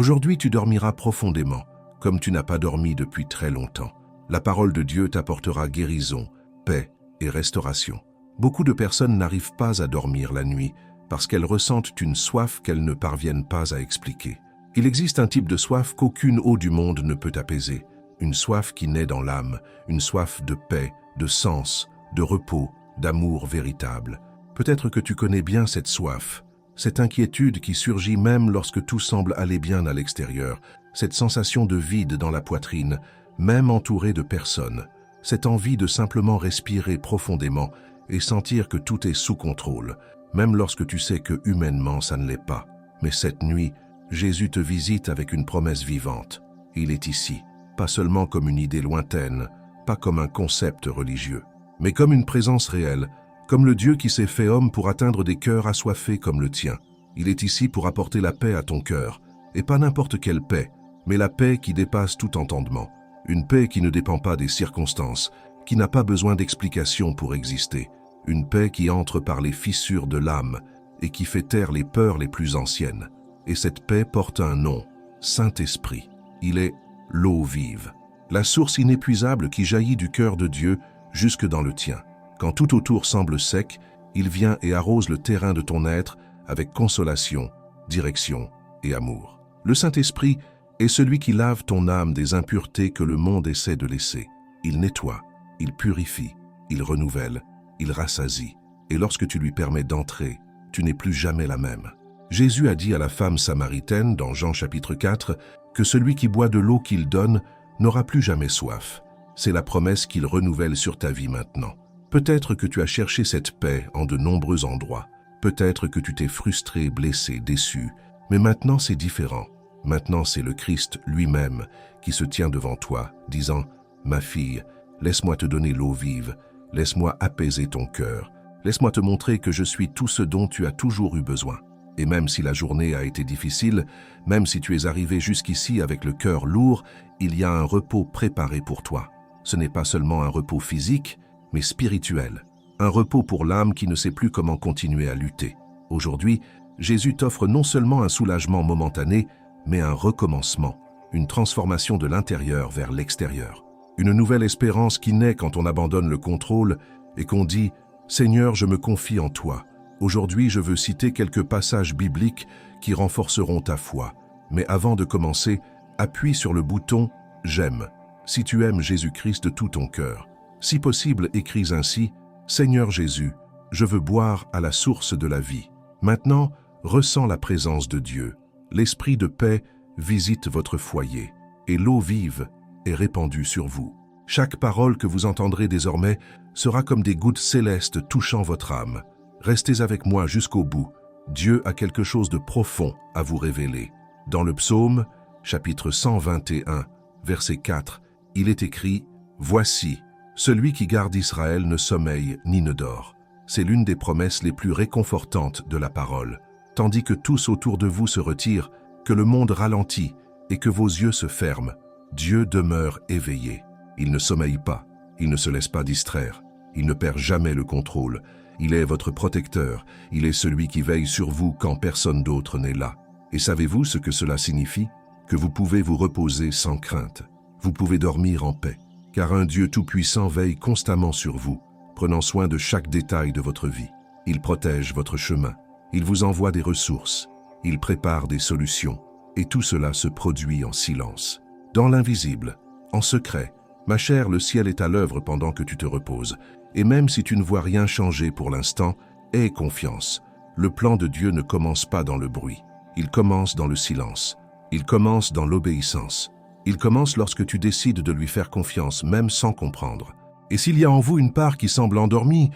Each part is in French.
Aujourd'hui, tu dormiras profondément, comme tu n'as pas dormi depuis très longtemps. La parole de Dieu t'apportera guérison, paix et restauration. Beaucoup de personnes n'arrivent pas à dormir la nuit parce qu'elles ressentent une soif qu'elles ne parviennent pas à expliquer. Il existe un type de soif qu'aucune eau du monde ne peut apaiser. Une soif qui naît dans l'âme, une soif de paix, de sens, de repos, d'amour véritable. Peut-être que tu connais bien cette soif, cette inquiétude qui surgit même lorsque tout semble aller bien à l'extérieur, cette sensation de vide dans la poitrine, même entouré de personnes, cette envie de simplement respirer profondément et sentir que tout est sous contrôle, même lorsque tu sais que humainement ça ne l'est pas. Mais cette nuit, Jésus te visite avec une promesse vivante. Il est ici, pas seulement comme une idée lointaine, pas comme un concept religieux, mais comme une présence réelle, comme le Dieu qui s'est fait homme pour atteindre des cœurs assoiffés comme le tien. Il est ici pour apporter la paix à ton cœur, et pas n'importe quelle paix, mais la paix qui dépasse tout entendement. Une paix qui ne dépend pas des circonstances, qui n'a pas besoin d'explication pour exister. Une paix qui entre par les fissures de l'âme et qui fait taire les peurs les plus anciennes. Et cette paix porte un nom, Saint-Esprit. Il est l'eau vive, la source inépuisable qui jaillit du cœur de Dieu jusque dans le tien. Quand tout autour semble sec, il vient et arrose le terrain de ton être avec consolation, direction et amour. Le Saint-Esprit est celui qui lave ton âme des impuretés que le monde essaie de laisser. Il nettoie, il purifie, il renouvelle, il rassasie. Et lorsque tu lui permets d'entrer, tu n'es plus jamais la même. Jésus a dit à la femme samaritaine dans Jean chapitre 4 que celui qui boit de l'eau qu'il donne n'aura plus jamais soif. C'est la promesse qu'il renouvelle sur ta vie maintenant. Peut-être que tu as cherché cette paix en de nombreux endroits. Peut-être que tu t'es frustré, blessé, déçu. Mais maintenant c'est différent. Maintenant c'est le Christ lui-même qui se tient devant toi, disant « Ma fille, laisse-moi te donner l'eau vive, laisse-moi apaiser ton cœur, laisse-moi te montrer que je suis tout ce dont tu as toujours eu besoin. » Et même si la journée a été difficile, même si tu es arrivé jusqu'ici avec le cœur lourd, il y a un repos préparé pour toi. Ce n'est pas seulement un repos physique, mais spirituel. Un repos pour l'âme qui ne sait plus comment continuer à lutter. Aujourd'hui, Jésus t'offre non seulement un soulagement momentané, mais un recommencement, une transformation de l'intérieur vers l'extérieur. Une nouvelle espérance qui naît quand on abandonne le contrôle et qu'on dit « Seigneur, je me confie en toi ». Aujourd'hui, je veux citer quelques passages bibliques qui renforceront ta foi. Mais avant de commencer, appuie sur le bouton « J'aime » si tu aimes Jésus-Christ de tout ton cœur. Si possible, écris ainsi « Seigneur Jésus, je veux boire à la source de la vie ». Maintenant, ressens la présence de Dieu. L'esprit de paix visite votre foyer et l'eau vive est répandue sur vous. Chaque parole que vous entendrez désormais sera comme des gouttes célestes touchant votre âme. Restez avec moi jusqu'au bout. Dieu a quelque chose de profond à vous révéler. Dans le psaume, chapitre 121, verset 4, il est écrit « Voici, celui qui garde Israël ne sommeille ni ne dort. » C'est l'une des promesses les plus réconfortantes de la parole. Tandis que tous autour de vous se retirent, que le monde ralentit et que vos yeux se ferment, Dieu demeure éveillé. Il ne sommeille pas, il ne se laisse pas distraire, il ne perd jamais le contrôle. Il est votre protecteur, il est celui qui veille sur vous quand personne d'autre n'est là. Et savez-vous ce que cela signifie? Que vous pouvez vous reposer sans crainte. Vous pouvez dormir en paix, car un Dieu tout-puissant veille constamment sur vous, prenant soin de chaque détail de votre vie. Il protège votre chemin, il vous envoie des ressources, il prépare des solutions, et tout cela se produit en silence. Dans l'invisible, en secret, ma chère, le ciel est à l'œuvre pendant que tu te reposes. Et même si tu ne vois rien changer pour l'instant, aie confiance. Le plan de Dieu ne commence pas dans le bruit. Il commence dans le silence. Il commence dans l'obéissance. Il commence lorsque tu décides de lui faire confiance, même sans comprendre. Et s'il y a en vous une part qui semble endormie,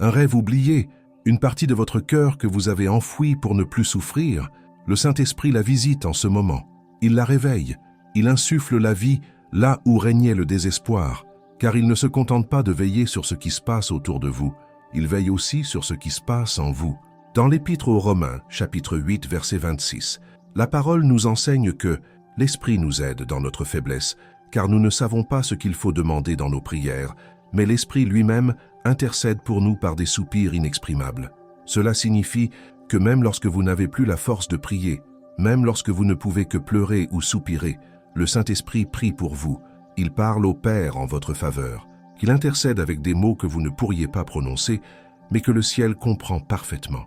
un rêve oublié, une partie de votre cœur que vous avez enfouie pour ne plus souffrir, le Saint-Esprit la visite en ce moment. Il la réveille. Il insuffle la vie là où régnait le désespoir. Car il ne se contente pas de veiller sur ce qui se passe autour de vous, il veille aussi sur ce qui se passe en vous. Dans l'Épître aux Romains, chapitre 8, verset 26, la parole nous enseigne que l'Esprit nous aide dans notre faiblesse, car nous ne savons pas ce qu'il faut demander dans nos prières, mais l'Esprit lui-même intercède pour nous par des soupirs inexprimables. Cela signifie que même lorsque vous n'avez plus la force de prier, Même lorsque vous ne pouvez que pleurer ou soupirer, le Saint-Esprit prie pour vous. Il parle au Père en votre faveur, qu'il intercède avec des mots que vous ne pourriez pas prononcer, mais que le ciel comprend parfaitement.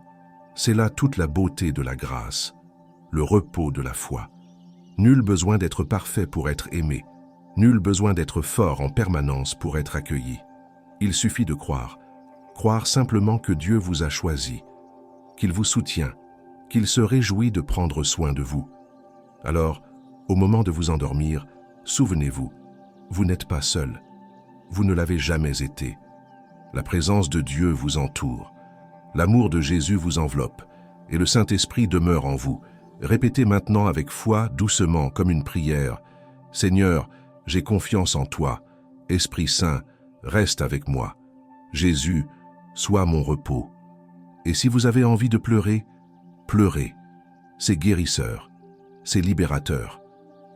C'est là toute la beauté de la grâce, le repos de la foi. Nul besoin d'être parfait pour être aimé, nul besoin d'être fort en permanence pour être accueilli. Il suffit de croire simplement que Dieu vous a choisi, qu'il vous soutient, qu'il se réjouit de prendre soin de vous. Alors, au moment de vous endormir, souvenez-vous, vous n'êtes pas seul, vous ne l'avez jamais été. La présence de Dieu vous entoure, l'amour de Jésus vous enveloppe, et le Saint-Esprit demeure en vous. Répétez maintenant avec foi, doucement, comme une prière. « Seigneur, j'ai confiance en toi. Esprit Saint, reste avec moi. Jésus, sois mon repos. » Et si vous avez envie de pleurer, pleurez. C'est guérisseur, c'est libérateur.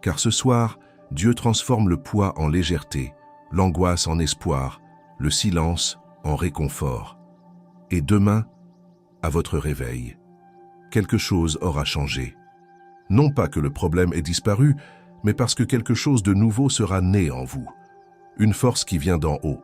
Car ce soir, Dieu transforme le poids en légèreté, l'angoisse en espoir, le silence en réconfort. Et demain, à votre réveil, quelque chose aura changé. Non pas que le problème ait disparu, mais parce que quelque chose de nouveau sera né en vous. Une force qui vient d'en haut,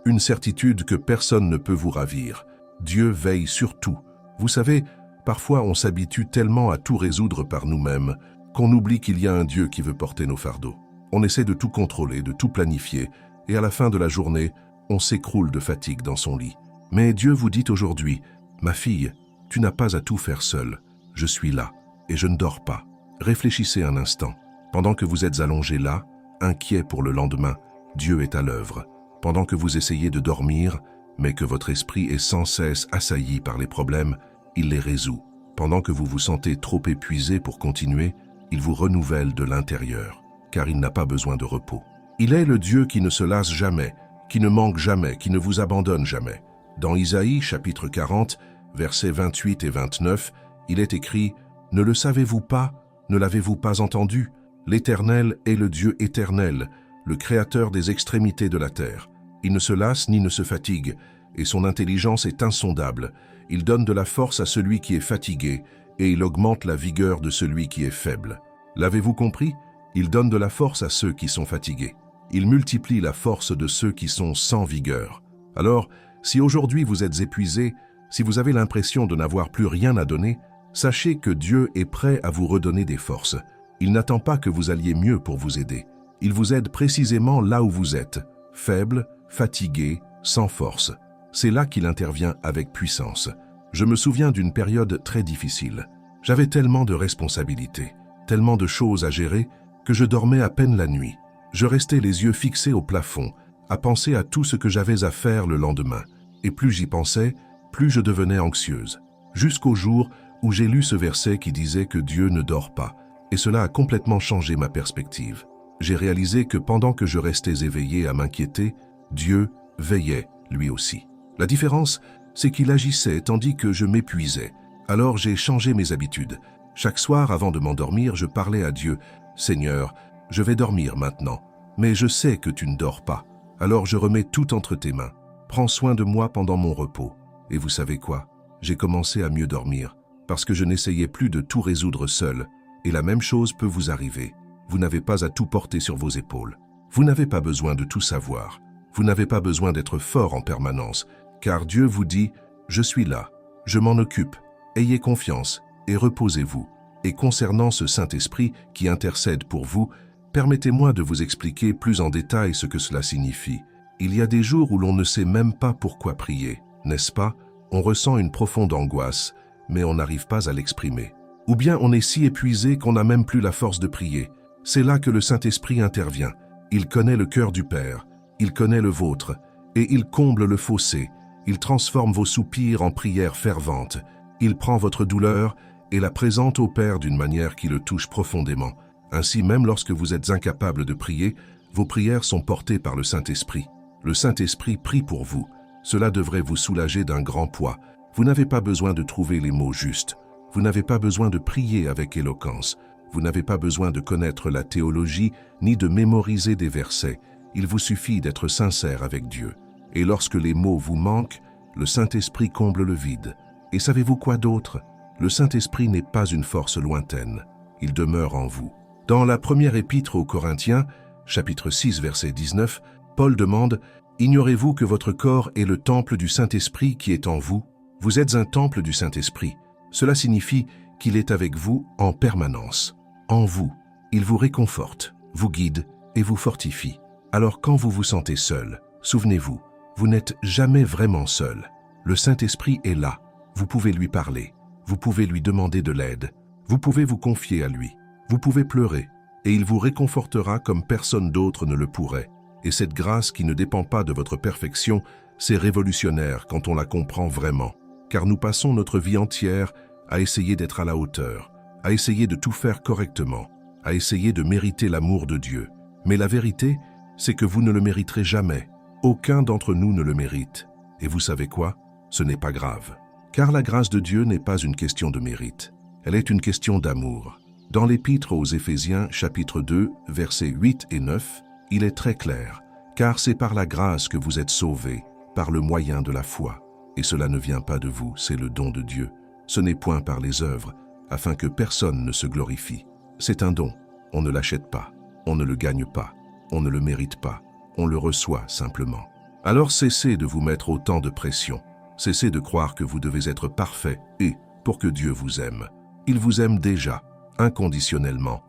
une certitude que personne ne peut vous ravir. Dieu veille sur tout. Vous savez, parfois on s'habitue tellement à tout résoudre par nous-mêmes qu'on oublie qu'il y a un Dieu qui veut porter nos fardeaux. On essaie de tout contrôler, de tout planifier, et à la fin de la journée, on s'écroule de fatigue dans son lit. Mais Dieu vous dit aujourd'hui, « Ma fille, tu n'as pas à tout faire seule. Je suis là, et je ne dors pas. » Réfléchissez un instant. Pendant que vous êtes allongé là, inquiet pour le lendemain, Dieu est à l'œuvre. Pendant que vous essayez de dormir, mais que votre esprit est sans cesse assailli par les problèmes, il les résout. Pendant que vous vous sentez trop épuisé pour continuer, il vous renouvelle de l'intérieur, car il n'a pas besoin de repos. Il est le Dieu qui ne se lasse jamais, qui ne manque jamais, qui ne vous abandonne jamais. Dans Isaïe, chapitre 40, versets 28 et 29, il est écrit « Ne le savez-vous pas? Ne l'avez-vous pas entendu? L'Éternel est le Dieu éternel, le Créateur des extrémités de la terre. Il ne se lasse ni ne se fatigue, et son intelligence est insondable. Il donne de la force à celui qui est fatigué, et il augmente la vigueur de celui qui est faible. » L'avez-vous compris? Il donne de la force à ceux qui sont fatigués. Il multiplie la force de ceux qui sont sans vigueur. Alors, si aujourd'hui vous êtes épuisé, si vous avez l'impression de n'avoir plus rien à donner, sachez que Dieu est prêt à vous redonner des forces. Il n'attend pas que vous alliez mieux pour vous aider. Il vous aide précisément là où vous êtes, faible, fatigué, sans force. C'est là qu'il intervient avec puissance. Je me souviens d'une période très difficile. J'avais tellement de responsabilités, tellement de choses à gérer, que je dormais à peine la nuit. Je restais les yeux fixés au plafond, à penser à tout ce que j'avais à faire le lendemain. Et plus j'y pensais, plus je devenais anxieuse. Jusqu'au jour où j'ai lu ce verset qui disait que Dieu ne dort pas. Et cela a complètement changé ma perspective. J'ai réalisé que pendant que je restais éveillé à m'inquiéter, Dieu veillait lui aussi. La différence, c'est qu'il agissait tandis que je m'épuisais. Alors j'ai changé mes habitudes. Chaque soir, avant de m'endormir, je parlais à Dieu. « Seigneur, je vais dormir maintenant, mais je sais que tu ne dors pas. Alors je remets tout entre tes mains. Prends soin de moi pendant mon repos. » Et vous savez quoi? J'ai commencé à mieux dormir, parce que je n'essayais plus de tout résoudre seul. Et la même chose peut vous arriver. Vous n'avez pas à tout porter sur vos épaules. Vous n'avez pas besoin de tout savoir. Vous n'avez pas besoin d'être fort en permanence, car Dieu vous dit « Je suis là, je m'en occupe. Ayez confiance et reposez-vous. » Et concernant ce Saint-Esprit qui intercède pour vous, permettez-moi de vous expliquer plus en détail ce que cela signifie. Il y a des jours où l'on ne sait même pas pourquoi prier, n'est-ce pas? On ressent une profonde angoisse, mais on n'arrive pas à l'exprimer. Ou bien on est si épuisé qu'on n'a même plus la force de prier. C'est là que le Saint-Esprit intervient. Il connaît le cœur du Père, il connaît le vôtre, et il comble le fossé. Il transforme vos soupirs en prières ferventes. Il prend votre douleur et la présente au Père d'une manière qui le touche profondément. Ainsi, même lorsque vous êtes incapable de prier, vos prières sont portées par le Saint-Esprit. Le Saint-Esprit prie pour vous. Cela devrait vous soulager d'un grand poids. Vous n'avez pas besoin de trouver les mots justes. Vous n'avez pas besoin de prier avec éloquence. Vous n'avez pas besoin de connaître la théologie ni de mémoriser des versets. Il vous suffit d'être sincère avec Dieu. Et lorsque les mots vous manquent, le Saint-Esprit comble le vide. Et savez-vous quoi d'autre? Le Saint-Esprit n'est pas une force lointaine. il demeure en vous. Dans la première épître aux Corinthiens, chapitre 6, verset 19, Paul demande « Ignorez-vous que votre corps est le temple du Saint-Esprit qui est en vous? Vous êtes un temple du Saint-Esprit. Cela signifie qu'il est avec vous en permanence. En vous, il vous réconforte, vous guide et vous fortifie. Alors quand vous vous sentez seul, souvenez-vous, vous n'êtes jamais vraiment seul. Le Saint-Esprit est là. Vous pouvez lui parler. Vous pouvez lui demander de l'aide. Vous pouvez vous confier à lui. Vous pouvez pleurer. Et il vous réconfortera comme personne d'autre ne le pourrait. Et cette grâce qui ne dépend pas de votre perfection, c'est révolutionnaire quand on la comprend vraiment. Car nous passons notre vie entière à essayer d'être à la hauteur, à essayer de tout faire correctement, à essayer de mériter l'amour de Dieu. Mais la vérité, c'est que vous ne le mériterez jamais. Aucun d'entre nous ne le mérite. Et vous savez quoi? Ce n'est pas grave. Car la grâce de Dieu n'est pas une question de mérite. Elle est une question d'amour. Dans l'Épître aux Éphésiens, chapitre 2, versets 8 et 9, il est très clair. Car c'est par la grâce que vous êtes sauvés, par le moyen de la foi. Et cela ne vient pas de vous, c'est le don de Dieu. Ce n'est point par les œuvres, afin que personne ne se glorifie. C'est un don. On ne l'achète pas. On ne le gagne pas. On ne le mérite pas. On le reçoit simplement. Alors cessez de vous mettre autant de pression. Cessez de croire que vous devez être parfait et, pour que Dieu vous aime. Il vous aime déjà, inconditionnellement,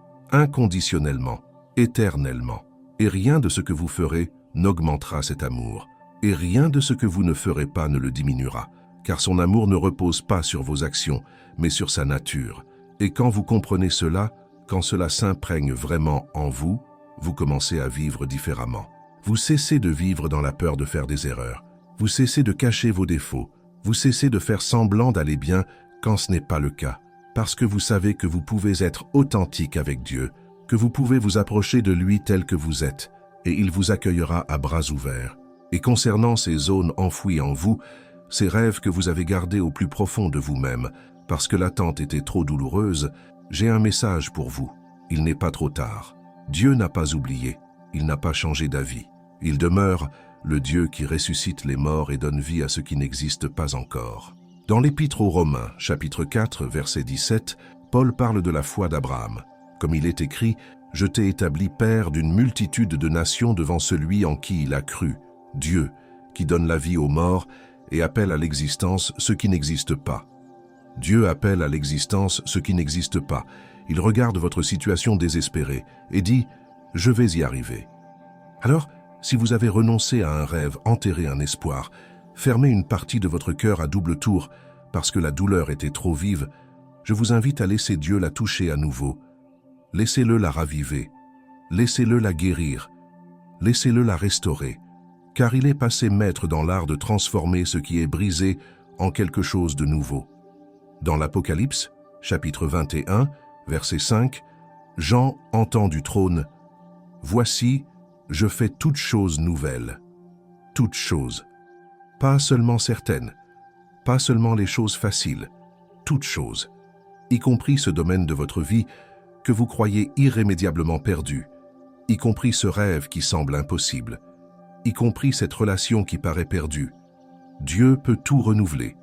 éternellement. Et rien de ce que vous ferez n'augmentera cet amour. Et rien de ce que vous ne ferez pas ne le diminuera, car son amour ne repose pas sur vos actions, mais sur sa nature. Et quand vous comprenez cela, quand cela s'imprègne vraiment en vous, vous commencez à vivre différemment. Vous cessez de vivre dans la peur de faire des erreurs. Vous cessez de cacher vos défauts. Vous cessez de faire semblant d'aller bien quand ce n'est pas le cas. Parce que vous savez que vous pouvez être authentique avec Dieu, que vous pouvez vous approcher de lui tel que vous êtes, et il vous accueillera à bras ouverts. Et concernant ces zones enfouies en vous, ces rêves que vous avez gardés au plus profond de vous-même, parce que l'attente était trop douloureuse, j'ai un message pour vous. Il n'est pas trop tard. Dieu n'a pas oublié. Il n'a pas changé d'avis. Il demeure le Dieu qui ressuscite les morts et donne vie à ce qui n'existe pas encore. Dans l'Épître aux Romains, chapitre 4, verset 17, Paul parle de la foi d'Abraham. Comme il est écrit, « Je t'ai établi père d'une multitude de nations devant celui en qui il a cru, Dieu, qui donne la vie aux morts et appelle à l'existence ce qui n'existe pas. » Dieu appelle à l'existence ce qui n'existe pas. Il regarde votre situation désespérée et dit « Je vais y arriver ». Alors, si vous avez renoncé à un rêve, enterré un espoir, fermé une partie de votre cœur à double tour parce que la douleur était trop vive, je vous invite à laisser Dieu la toucher à nouveau. Laissez-le la raviver. Laissez-le la guérir. Laissez-le la restaurer. Car il est passé maître dans l'art de transformer ce qui est brisé en quelque chose de nouveau. Dans l'Apocalypse, chapitre 21, verset 5, Jean entend du trône « Voici, je fais toutes choses nouvelles. » Toutes choses. Pas seulement certaines, pas seulement les choses faciles, toutes choses, y compris ce domaine de votre vie que vous croyez irrémédiablement perdu, y compris ce rêve qui semble impossible, y compris cette relation qui paraît perdue. Dieu peut tout renouveler,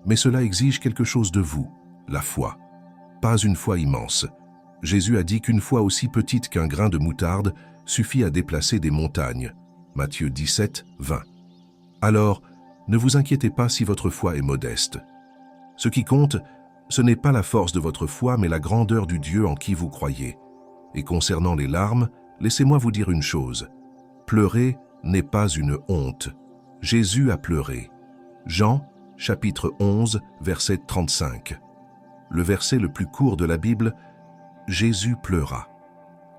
mais cela exige quelque chose de vous, la foi. Pas une foi immense. Jésus a dit qu'une foi aussi petite qu'un grain de moutarde suffit à déplacer des montagnes. Matthieu 17, 20. Alors, ne vous inquiétez pas si votre foi est modeste. Ce qui compte, ce n'est pas la force de votre foi, mais la grandeur du Dieu en qui vous croyez. Et concernant les larmes, laissez-moi vous dire une chose. Pleurer n'est pas une honte. Jésus a pleuré. Jean, chapitre 11, verset 35. Le verset le plus court de la Bible, Jésus pleura.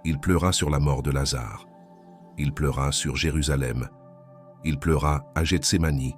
Il pleura sur la mort de Lazare. Il pleura sur Jérusalem. Il pleura à Gethsémani.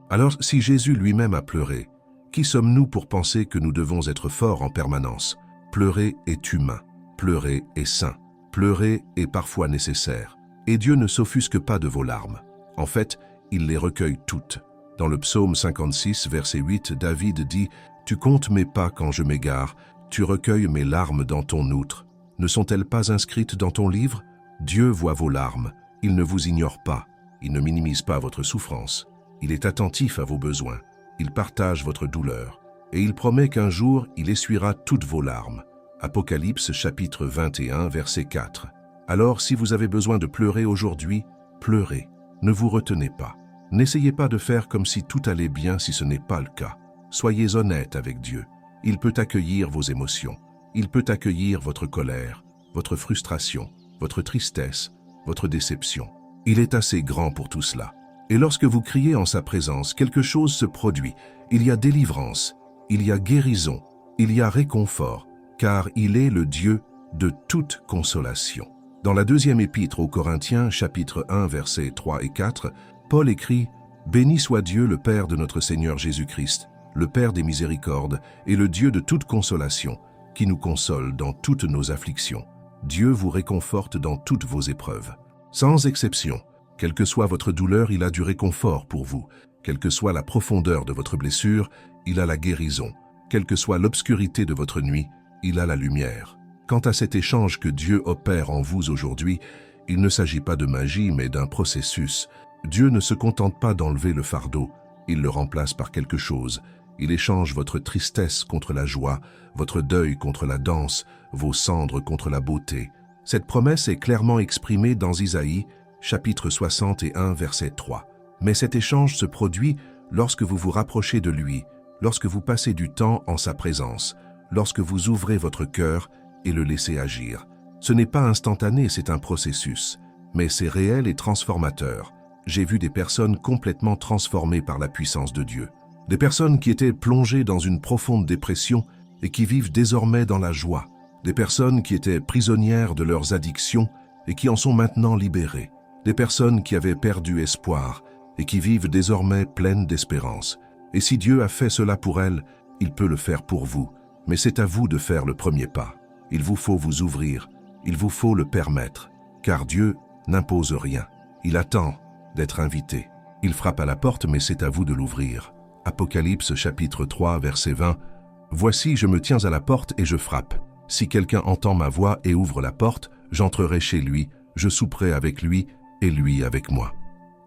Alors, si Jésus lui-même a pleuré, qui sommes-nous pour penser que nous devons être forts en permanence? Pleurer est humain. Pleurer est sain. Pleurer est parfois nécessaire. Et Dieu ne s'offusque pas de vos larmes. En fait, il les recueille toutes. Dans le psaume 56, verset 8, David dit « Tu comptes mes pas quand je m'égare, tu recueilles mes larmes dans ton outre. Ne sont-elles pas inscrites dans ton livre? Dieu voit vos larmes. Il ne vous ignore pas. Il ne minimise pas votre souffrance. Il est attentif à vos besoins. Il partage votre douleur. Et il promet qu'un jour, il essuiera toutes vos larmes. Apocalypse chapitre 21, verset 4. Alors, si vous avez besoin de pleurer aujourd'hui, pleurez. Ne vous retenez pas. N'essayez pas de faire comme si tout allait bien si ce n'est pas le cas. Soyez honnête avec Dieu. Il peut accueillir vos émotions. Il peut accueillir votre colère, votre frustration, votre tristesse, votre déception. Il est assez grand pour tout cela. Et lorsque vous criez en sa présence, quelque chose se produit. Il y a délivrance, il y a guérison, il y a réconfort, car il est le Dieu de toute consolation. Dans la deuxième épître aux Corinthiens, chapitre 1, versets 3 et 4, Paul écrit « Béni soit Dieu, le Père de notre Seigneur Jésus-Christ, le Père des miséricordes et le Dieu de toute consolation, qui nous console dans toutes nos afflictions. Dieu vous réconforte dans toutes vos épreuves. » Sans exception, quelle que soit votre douleur, il a du réconfort pour vous. Quelle que soit la profondeur de votre blessure, il a la guérison. Quelle que soit l'obscurité de votre nuit, il a la lumière. Quant à cet échange que Dieu opère en vous aujourd'hui, il ne s'agit pas de magie, mais d'un processus. Dieu ne se contente pas d'enlever le fardeau, il le remplace par quelque chose. Il échange votre tristesse contre la joie, votre deuil contre la danse, vos cendres contre la beauté. Cette promesse est clairement exprimée dans Isaïe, chapitre 61, verset 3. Mais cet échange se produit lorsque vous vous rapprochez de lui, lorsque vous passez du temps en sa présence, lorsque vous ouvrez votre cœur et le laissez agir. Ce n'est pas instantané, c'est un processus, mais c'est réel et transformateur. J'ai vu des personnes complètement transformées par la puissance de Dieu. Des personnes qui étaient plongées dans une profonde dépression et qui vivent désormais dans la joie. Des personnes qui étaient prisonnières de leurs addictions et qui en sont maintenant libérées. Des personnes qui avaient perdu espoir et qui vivent désormais pleines d'espérance. Et si Dieu a fait cela pour elles, il peut le faire pour vous. Mais c'est à vous de faire le premier pas. Il vous faut vous ouvrir, il vous faut le permettre, car Dieu n'impose rien. Il attend d'être invité. Il frappe à la porte, mais c'est à vous de l'ouvrir. Apocalypse chapitre 3, verset 20. « Voici, je me tiens à la porte et je frappe. Si quelqu'un entend ma voix et ouvre la porte, j'entrerai chez lui, je souperai avec lui et lui avec moi. »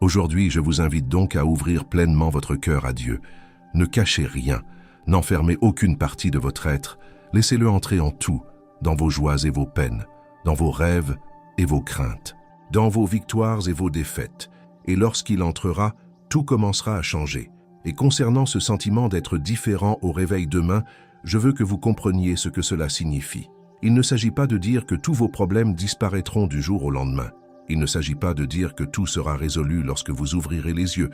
Aujourd'hui, je vous invite donc à ouvrir pleinement votre cœur à Dieu. Ne cachez rien, n'enfermez aucune partie de votre être, laissez-le entrer en tout, dans vos joies et vos peines, dans vos rêves et vos craintes, dans vos victoires et vos défaites. Et lorsqu'il entrera, tout commencera à changer. Et concernant ce sentiment d'être différent au réveil demain, je veux que vous compreniez ce que cela signifie. Il ne s'agit pas de dire que tous vos problèmes disparaîtront du jour au lendemain. Il ne s'agit pas de dire que tout sera résolu lorsque vous ouvrirez les yeux,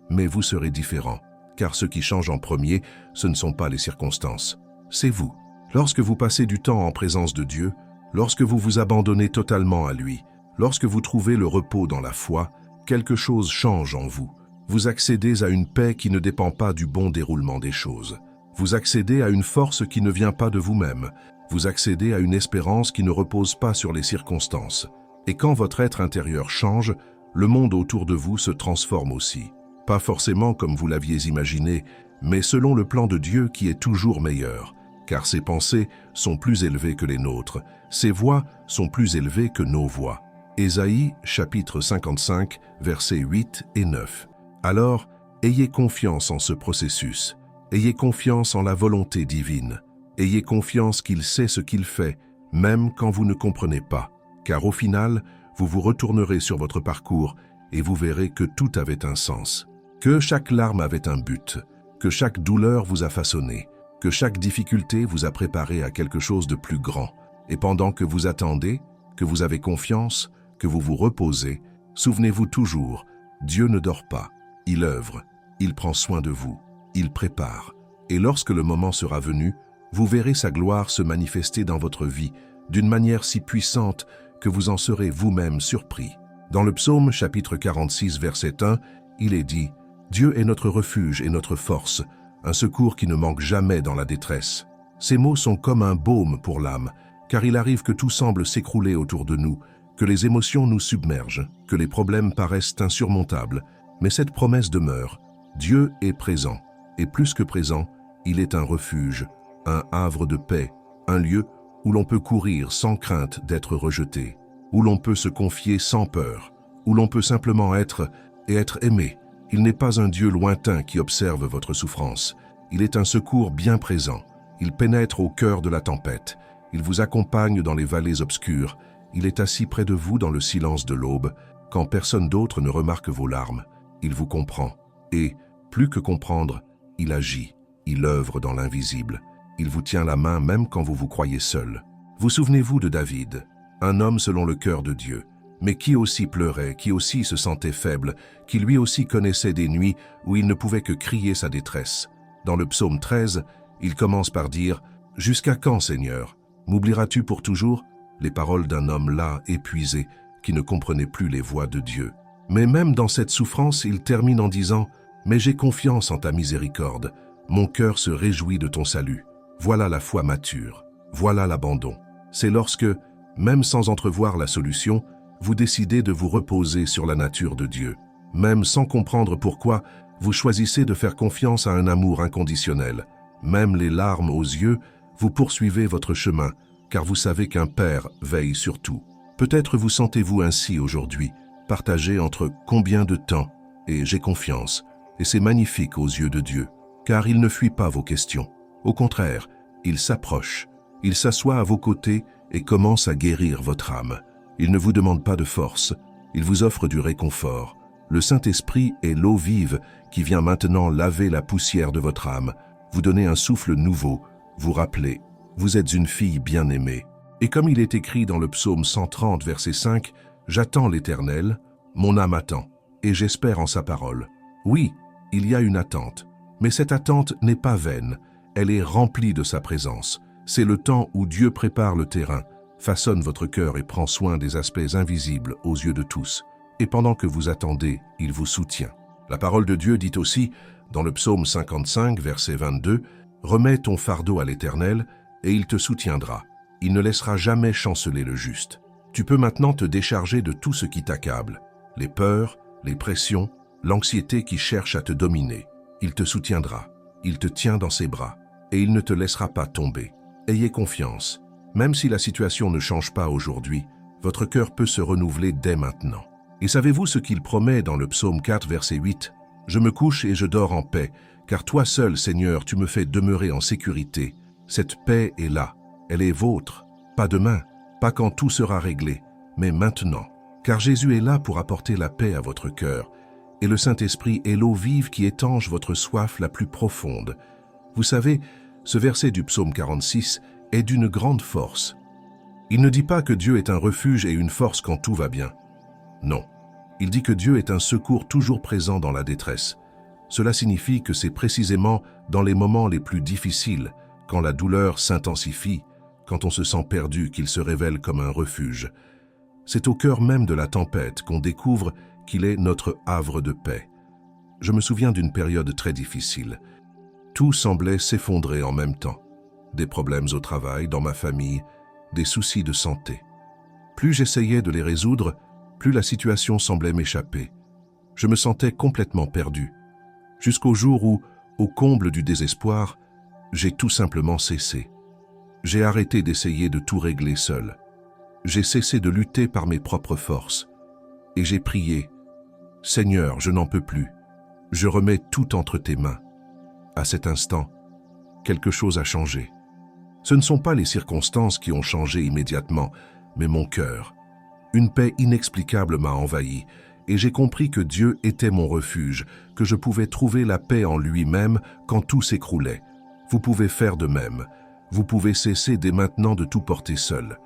mais vous serez différent, car ce qui change en premier, ce ne sont pas les circonstances, c'est vous. Lorsque vous passez du temps en présence de Dieu, lorsque vous vous abandonnez totalement à lui, lorsque vous trouvez le repos dans la foi, quelque chose change en vous. Vous accédez à une paix qui ne dépend pas du bon déroulement des choses. Vous accédez à une force qui ne vient pas de vous-même. Vous accédez à une espérance qui ne repose pas sur les circonstances. Et quand votre être intérieur change, le monde autour de vous se transforme aussi. Pas forcément comme vous l'aviez imaginé, mais selon le plan de Dieu qui est toujours meilleur. Car ses pensées sont plus élevées que les nôtres, ses voies sont plus élevées que nos voies. Ésaïe, chapitre 55, versets 8 et 9. Alors, ayez confiance en ce processus. Ayez confiance en la volonté divine. Ayez confiance qu'il sait ce qu'il fait, même quand vous ne comprenez pas. Car au final, vous vous retournerez sur votre parcours et vous verrez que tout avait un sens. Que chaque larme avait un but, que chaque douleur vous a façonné, que chaque difficulté vous a préparé à quelque chose de plus grand. Et pendant que vous attendez, que vous avez confiance, que vous vous reposez, souvenez-vous toujours, Dieu ne dort pas, il œuvre, il prend soin de vous, il prépare. Et lorsque le moment sera venu, vous verrez sa gloire se manifester dans votre vie d'une manière si puissante que vous en serez vous-même surpris. Dans le psaume chapitre 46, verset 1, il est dit « Dieu est notre refuge et notre force, un secours qui ne manque jamais dans la détresse. » Ces mots sont comme un baume pour l'âme, car il arrive que tout semble s'écrouler autour de nous, que les émotions nous submergent, que les problèmes paraissent insurmontables. Mais cette promesse demeure. Dieu est présent, et plus que présent, il est un refuge, un havre de paix, un lieu où l'on peut courir sans crainte d'être rejeté, où l'on peut se confier sans peur, où l'on peut simplement être et être aimé. Il n'est pas un Dieu lointain qui observe votre souffrance. Il est un secours bien présent. Il pénètre au cœur de la tempête. Il vous accompagne dans les vallées obscures. Il est assis près de vous dans le silence de l'aube, quand personne d'autre ne remarque vos larmes. Il vous comprend. Et, plus que comprendre, il agit. Il œuvre dans l'invisible. Il vous tient la main même quand vous vous croyez seul. Vous souvenez-vous de David, un homme selon le cœur de Dieu, mais qui aussi pleurait, qui aussi se sentait faible, qui lui aussi connaissait des nuits où il ne pouvait que crier sa détresse. Dans le psaume 13, il commence par dire « Jusqu'à quand, Seigneur? M'oublieras-tu pour toujours ?» Les paroles d'un homme las, épuisé, qui ne comprenait plus les voix de Dieu. Mais même dans cette souffrance, il termine en disant « Mais j'ai confiance en ta miséricorde. Mon cœur se réjouit de ton salut. Voilà la foi mature. Voilà l'abandon. » C'est lorsque, même sans entrevoir la solution, vous décidez de vous reposer sur la nature de Dieu. Même sans comprendre pourquoi, vous choisissez de faire confiance à un amour inconditionnel. Même les larmes aux yeux, vous poursuivez votre chemin, car vous savez qu'un Père veille sur tout. Peut-être vous sentez-vous ainsi aujourd'hui, partagé entre « combien de temps » et « j'ai confiance ». Et c'est magnifique aux yeux de Dieu, car il ne fuit pas vos questions. Au contraire, il s'approche, il s'assoit à vos côtés et commence à guérir votre âme. Il ne vous demande pas de force, il vous offre du réconfort. Le Saint-Esprit est l'eau vive qui vient maintenant laver la poussière de votre âme, vous donner un souffle nouveau, vous rappeler, vous êtes une fille bien-aimée. Et comme il est écrit dans le psaume 130, verset 5, « J'attends l'Éternel, mon âme attend, et j'espère en sa parole. » Oui, il y a une attente, mais cette attente n'est pas vaine, elle est remplie de sa présence. C'est le temps où Dieu prépare le terrain, façonne votre cœur et prend soin des aspects invisibles aux yeux de tous. Et pendant que vous attendez, il vous soutient. La parole de Dieu dit aussi, dans le psaume 55, verset 22, « Remets ton fardeau à l'Éternel, et il te soutiendra. Il ne laissera jamais chanceler le juste. » Tu peux maintenant te décharger de tout ce qui t'accable, les peurs, les pressions, l'anxiété qui cherche à te dominer. Il te soutiendra, il te tient dans ses bras, et il ne te laissera pas tomber. Ayez confiance. Même si la situation ne change pas aujourd'hui, votre cœur peut se renouveler dès maintenant. Et savez-vous ce qu'il promet dans le psaume 4, verset 8 ? « Je me couche et je dors en paix, car toi seul, Seigneur, tu me fais demeurer en sécurité. Cette paix est là, elle est vôtre, pas demain, pas quand tout sera réglé, mais maintenant. Car Jésus est là pour apporter la paix à votre cœur, et le Saint-Esprit est l'eau vive qui étanche votre soif la plus profonde. » Vous savez, ce verset du psaume 46 est d'une grande force. Il ne dit pas que Dieu est un refuge et une force quand tout va bien. Non, il dit que Dieu est un secours toujours présent dans la détresse. Cela signifie que c'est précisément dans les moments les plus difficiles, quand la douleur s'intensifie, quand on se sent perdu, qu'il se révèle comme un refuge. C'est au cœur même de la tempête qu'on découvre qu'il est notre havre de paix. Je me souviens d'une période très difficile. Tout semblait s'effondrer en même temps. Des problèmes au travail, dans ma famille, des soucis de santé. Plus j'essayais de les résoudre, plus la situation semblait m'échapper. Je me sentais complètement perdu. Jusqu'au jour où, au comble du désespoir, j'ai tout simplement cessé. J'ai arrêté d'essayer de tout régler seul. J'ai cessé de lutter par mes propres forces. Et j'ai prié, « Seigneur, je n'en peux plus. Je remets tout entre tes mains. » À cet instant, quelque chose a changé. Ce ne sont pas les circonstances qui ont changé immédiatement, mais mon cœur. Une paix inexplicable m'a envahi, et j'ai compris que Dieu était mon refuge, que je pouvais trouver la paix en lui-même quand tout s'écroulait. Vous pouvez faire de même. Vous pouvez cesser dès maintenant de tout porter seul.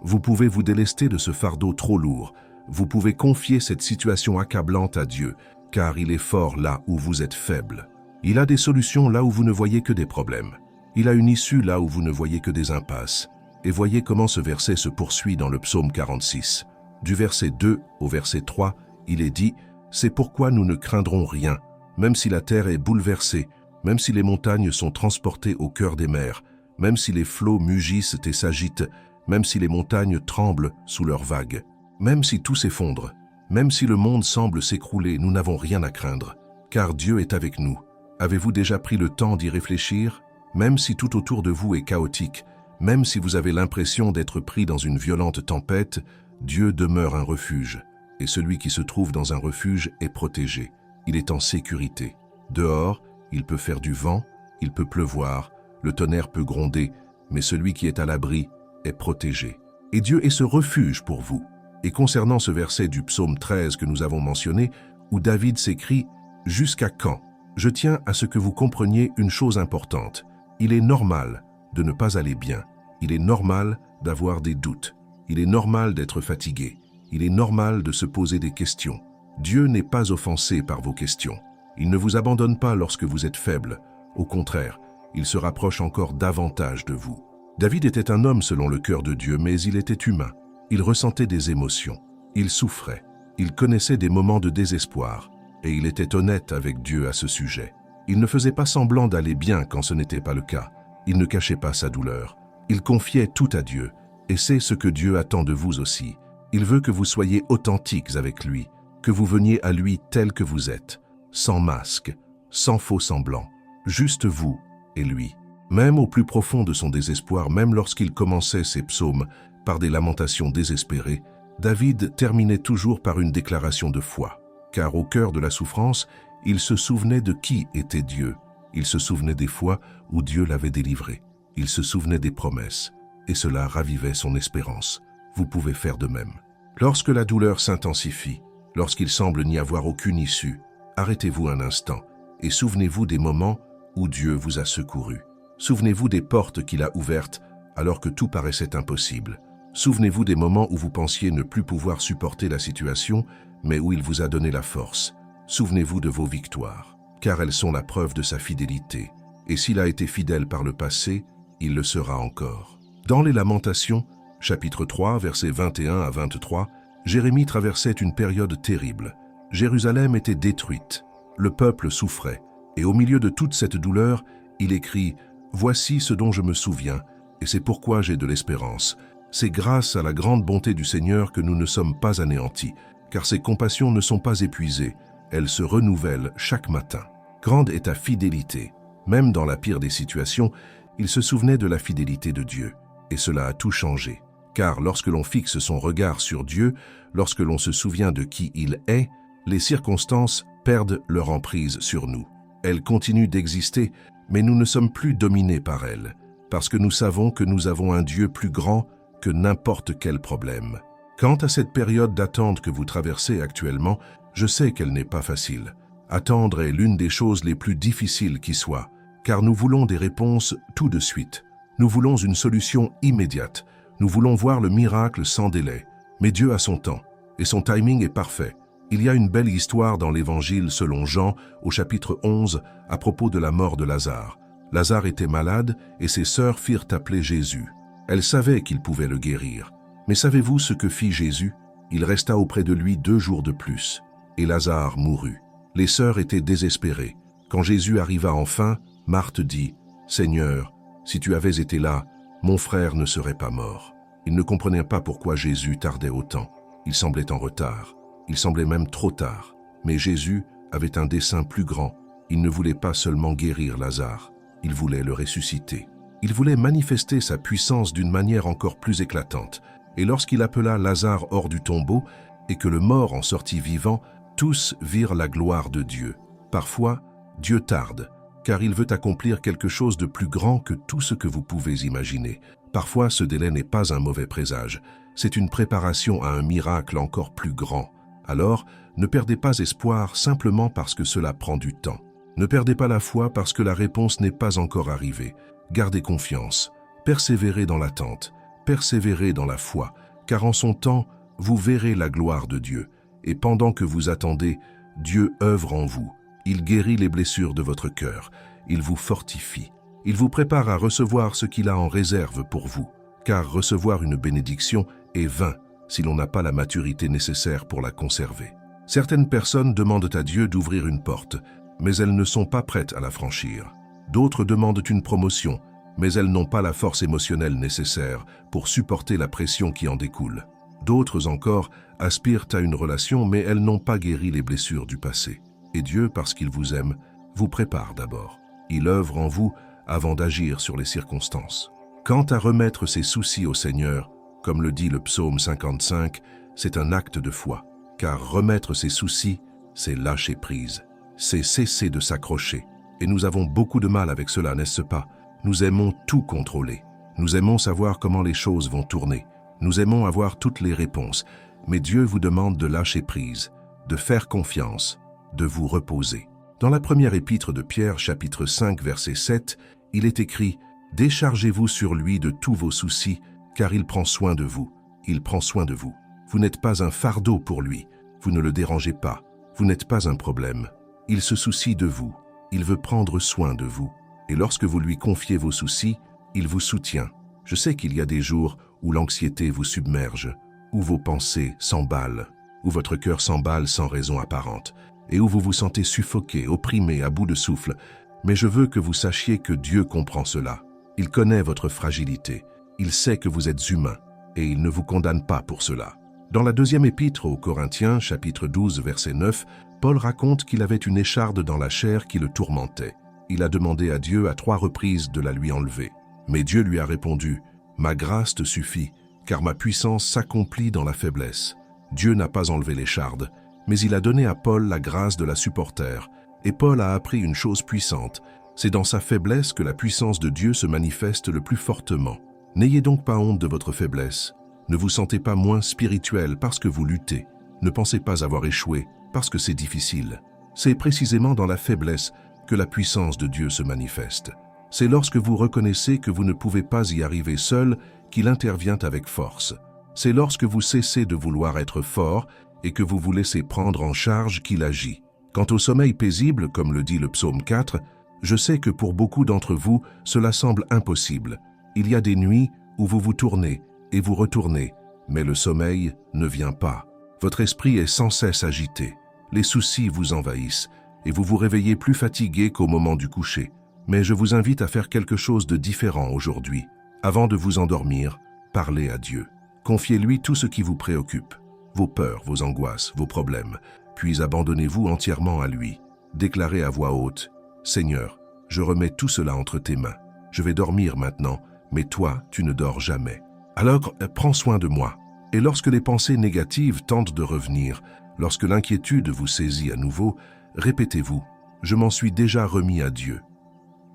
Vous pouvez vous délester de ce fardeau trop lourd. Vous pouvez confier cette situation accablante à Dieu, car il est fort là où vous êtes faible. Il a des solutions là où vous ne voyez que des problèmes. Il a une issue là où vous ne voyez que des impasses. Et voyez comment ce verset se poursuit dans le psaume 46. Du verset 2 au verset 3, il est dit « C'est pourquoi nous ne craindrons rien, même si la terre est bouleversée, même si les montagnes sont transportées au cœur des mers, même si les flots mugissent et s'agitent, même si les montagnes tremblent sous leurs vagues, même si tout s'effondre, même si le monde semble s'écrouler, nous n'avons rien à craindre, car Dieu est avec nous. » Avez-vous déjà pris le temps d'y réfléchir? Même si tout autour de vous est chaotique, même si vous avez l'impression d'être pris dans une violente tempête, Dieu demeure un refuge. Et celui qui se trouve dans un refuge est protégé. Il est en sécurité. Dehors, il peut faire du vent, il peut pleuvoir, le tonnerre peut gronder, mais celui qui est à l'abri est protégé. Et Dieu est ce refuge pour vous. Et concernant ce verset du psaume 13 que nous avons mentionné, où David s'écrie « Jusqu'à quand ?» Je tiens à ce que vous compreniez une chose importante. Il est normal de ne pas aller bien. Il est normal d'avoir des doutes. Il est normal d'être fatigué. Il est normal de se poser des questions. Dieu n'est pas offensé par vos questions. Il ne vous abandonne pas lorsque vous êtes faible. Au contraire, il se rapproche encore davantage de vous. David était un homme selon le cœur de Dieu, mais il était humain. Il ressentait des émotions. Il souffrait. Il connaissait des moments de désespoir. Et il était honnête avec Dieu à ce sujet. Il ne faisait pas semblant d'aller bien quand ce n'était pas le cas. Il ne cachait pas sa douleur. Il confiait tout à Dieu. Et c'est ce que Dieu attend de vous aussi. Il veut que vous soyez authentiques avec lui, que vous veniez à lui tel que vous êtes, sans masque, sans faux semblant, juste vous et lui. Même au plus profond de son désespoir, même lorsqu'il commençait ses psaumes par des lamentations désespérées, David terminait toujours par une déclaration de foi. Car au cœur de la souffrance, il se souvenait de qui était Dieu. Il se souvenait des fois où Dieu l'avait délivré. Il se souvenait des promesses. Et cela ravivait son espérance. Vous pouvez faire de même. Lorsque la douleur s'intensifie, lorsqu'il semble n'y avoir aucune issue, arrêtez-vous un instant et souvenez-vous des moments où Dieu vous a secouru. Souvenez-vous des portes qu'il a ouvertes alors que tout paraissait impossible. Souvenez-vous des moments où vous pensiez ne plus pouvoir supporter la situation, mais où il vous a donné la force. Souvenez-vous de vos victoires, car elles sont la preuve de sa fidélité. Et s'il a été fidèle par le passé, il le sera encore. Dans les Lamentations, chapitre 3, versets 21 à 23, Jérémie traversait une période terrible. Jérusalem était détruite, le peuple souffrait, et au milieu de toute cette douleur, il écrit « Voici ce dont je me souviens, et c'est pourquoi j'ai de l'espérance. C'est grâce à la grande bonté du Seigneur que nous ne sommes pas anéantis, car ses compassions ne sont pas épuisées, elles se renouvellent chaque matin. Grande est ta fidélité. » Même dans la pire des situations, il se souvenait de la fidélité de Dieu, et cela a tout changé. Car lorsque l'on fixe son regard sur Dieu, lorsque l'on se souvient de qui il est, les circonstances perdent leur emprise sur nous. Elles continuent d'exister, mais nous ne sommes plus dominés par elles, parce que nous savons que nous avons un Dieu plus grand que n'importe quel problème. Quant à cette période d'attente que vous traversez actuellement, je sais qu'elle n'est pas facile. Attendre est l'une des choses les plus difficiles qui soient, car nous voulons des réponses tout de suite. Nous voulons une solution immédiate. Nous voulons voir le miracle sans délai. Mais Dieu a son temps, et son timing est parfait. Il y a une belle histoire dans l'Évangile selon Jean, au chapitre 11, à propos de la mort de Lazare. Lazare était malade, et ses sœurs firent appeler Jésus. Elles savaient qu'il pouvait le guérir. Mais savez-vous ce que fit Jésus? Il resta auprès de lui 2 jours de plus, et Lazare mourut. Les sœurs étaient désespérées. Quand Jésus arriva enfin, Marthe dit « Seigneur, si tu avais été là, mon frère ne serait pas mort. » Il ne comprenait pas pourquoi Jésus tardait autant. Il semblait en retard. Il semblait même trop tard. Mais Jésus avait un dessein plus grand. Il ne voulait pas seulement guérir Lazare. Il voulait le ressusciter. Il voulait manifester sa puissance d'une manière encore plus éclatante. Et lorsqu'il appela Lazare hors du tombeau et que le mort en sortit vivant, tous virent la gloire de Dieu. Parfois, Dieu tarde, car il veut accomplir quelque chose de plus grand que tout ce que vous pouvez imaginer. Parfois, ce délai n'est pas un mauvais présage. C'est une préparation à un miracle encore plus grand. Alors, ne perdez pas espoir simplement parce que cela prend du temps. Ne perdez pas la foi parce que la réponse n'est pas encore arrivée. Gardez confiance. Persévérez dans l'attente. Persévérez dans la foi, car en son temps, vous verrez la gloire de Dieu. Et pendant que vous attendez, Dieu œuvre en vous. Il guérit les blessures de votre cœur. Il vous fortifie. Il vous prépare à recevoir ce qu'il a en réserve pour vous. Car recevoir une bénédiction est vain si l'on n'a pas la maturité nécessaire pour la conserver. Certaines personnes demandent à Dieu d'ouvrir une porte, mais elles ne sont pas prêtes à la franchir. D'autres demandent une promotion, mais elles n'ont pas la force émotionnelle nécessaire pour supporter la pression qui en découle. D'autres encore aspirent à une relation, mais elles n'ont pas guéri les blessures du passé. Et Dieu, parce qu'il vous aime, vous prépare d'abord. Il œuvre en vous avant d'agir sur les circonstances. Quant à remettre ses soucis au Seigneur, comme le dit le psaume 55, c'est un acte de foi. Car remettre ses soucis, c'est lâcher prise. C'est cesser de s'accrocher. Et nous avons beaucoup de mal avec cela, n'est-ce pas? Nous aimons tout contrôler. Nous aimons savoir comment les choses vont tourner. Nous aimons avoir toutes les réponses. Mais Dieu vous demande de lâcher prise, de faire confiance, de vous reposer. Dans la première épître de Pierre, chapitre 5, verset 7, il est écrit « Déchargez-vous sur lui de tous vos soucis, car il prend soin de vous. Il prend soin de vous. Vous n'êtes pas un fardeau pour lui. Vous ne le dérangez pas. Vous n'êtes pas un problème. Il se soucie de vous. Il veut prendre soin de vous. Et lorsque vous lui confiez vos soucis, il vous soutient. Je sais qu'il y a des jours où l'anxiété vous submerge, où vos pensées s'emballent, où votre cœur s'emballe sans raison apparente, et où vous vous sentez suffoqué, opprimé, à bout de souffle. Mais je veux que vous sachiez que Dieu comprend cela. Il connaît votre fragilité. Il sait que vous êtes humain, et il ne vous condamne pas pour cela. Dans la deuxième épître aux Corinthiens, chapitre 12, verset 9, Paul raconte qu'il avait une écharde dans la chair qui le tourmentait. Il a demandé à Dieu à 3 reprises de la lui enlever. Mais Dieu lui a répondu « Ma grâce te suffit, car ma puissance s'accomplit dans la faiblesse. » Dieu n'a pas enlevé l'écharde, mais il a donné à Paul la grâce de la supporter. Et Paul a appris une chose puissante, c'est dans sa faiblesse que la puissance de Dieu se manifeste le plus fortement. N'ayez donc pas honte de votre faiblesse. Ne vous sentez pas moins spirituel parce que vous luttez. Ne pensez pas avoir échoué parce que c'est difficile. C'est précisément dans la faiblesse que la puissance de Dieu se manifeste. C'est lorsque vous reconnaissez que vous ne pouvez pas y arriver seul qu'il intervient avec force. C'est lorsque vous cessez de vouloir être fort et que vous vous laissez prendre en charge qu'il agit. Quant au sommeil paisible, comme le dit le psaume 4, je sais que pour beaucoup d'entre vous, cela semble impossible. Il y a des nuits où vous vous tournez et vous retournez, mais le sommeil ne vient pas. Votre esprit est sans cesse agité. Les soucis vous envahissent et vous vous réveillez plus fatigué qu'au moment du coucher. Mais je vous invite à faire quelque chose de différent aujourd'hui. Avant de vous endormir, parlez à Dieu. Confiez-lui tout ce qui vous préoccupe, vos peurs, vos angoisses, vos problèmes, puis abandonnez-vous entièrement à lui. Déclarez à voix haute « Seigneur, je remets tout cela entre tes mains. Je vais dormir maintenant, mais toi, tu ne dors jamais. Alors, prends soin de moi. » Et lorsque les pensées négatives tentent de revenir, lorsque l'inquiétude vous saisit à nouveau, répétez-vous « Je m'en suis déjà remis à Dieu. »